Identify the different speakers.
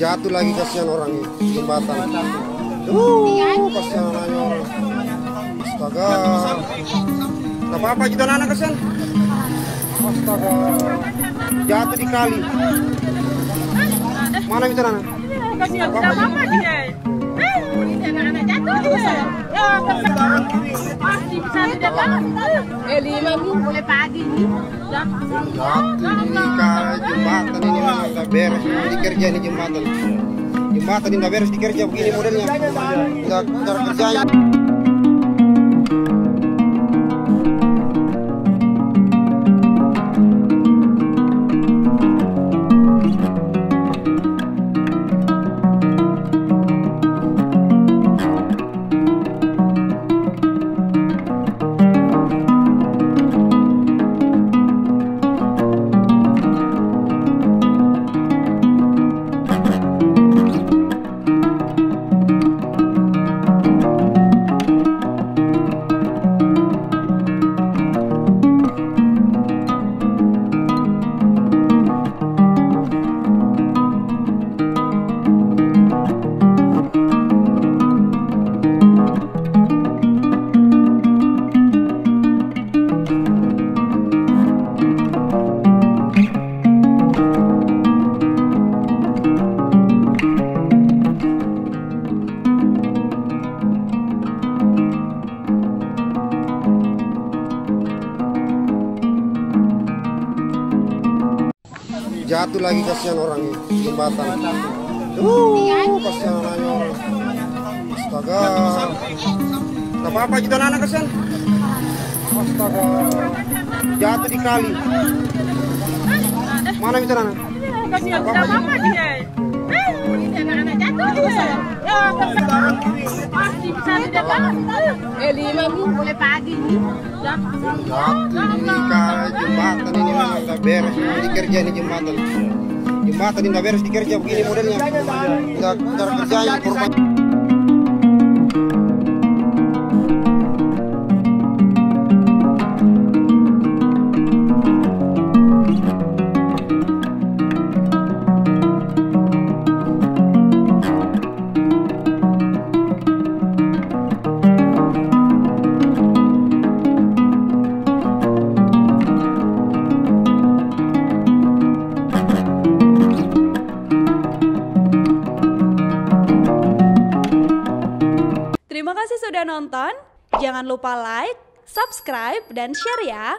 Speaker 1: Jatuh lagi, kasihan orang ini jembatan. Kasihan anaknya orang. Astaga. Gak apa-apa kita anak kasihan. Astaga. Jatuh di kali. Mana kita anak?
Speaker 2: Kasihan tidak apa-apa dia. Anak-anak jatuh dia. Ya, pasti bisa tidak apa. Lima minggu mulai pagi nih.
Speaker 1: Jatuh di jembatan ini memang gak beres dikerja ini jembatan. Jembatan ini gak beres dikerja begini modelnya. Gak cara kerjanya. Jatuh lagi, kasihan orang ini jembatan. Kasihan anaknya orang. Astaga. Gak apa-apa kita anak kasihan. Astaga. Jatuh di kali. Mana kita anak?
Speaker 2: Kasihan tidak apa-apa dia. Anak-anak jatuh dia. Ya, pasti bisa tidak apa. Lima minggu mulai pagi nih.
Speaker 1: Jatuh di jembatan ini memang gak beres dikerja ini jembatan. Jembatan ini gak beres dikerja begini modelnya. Gak cara kerjanya korban.
Speaker 3: Terima kasih sudah nonton. Jangan lupa like, subscribe, dan share ya.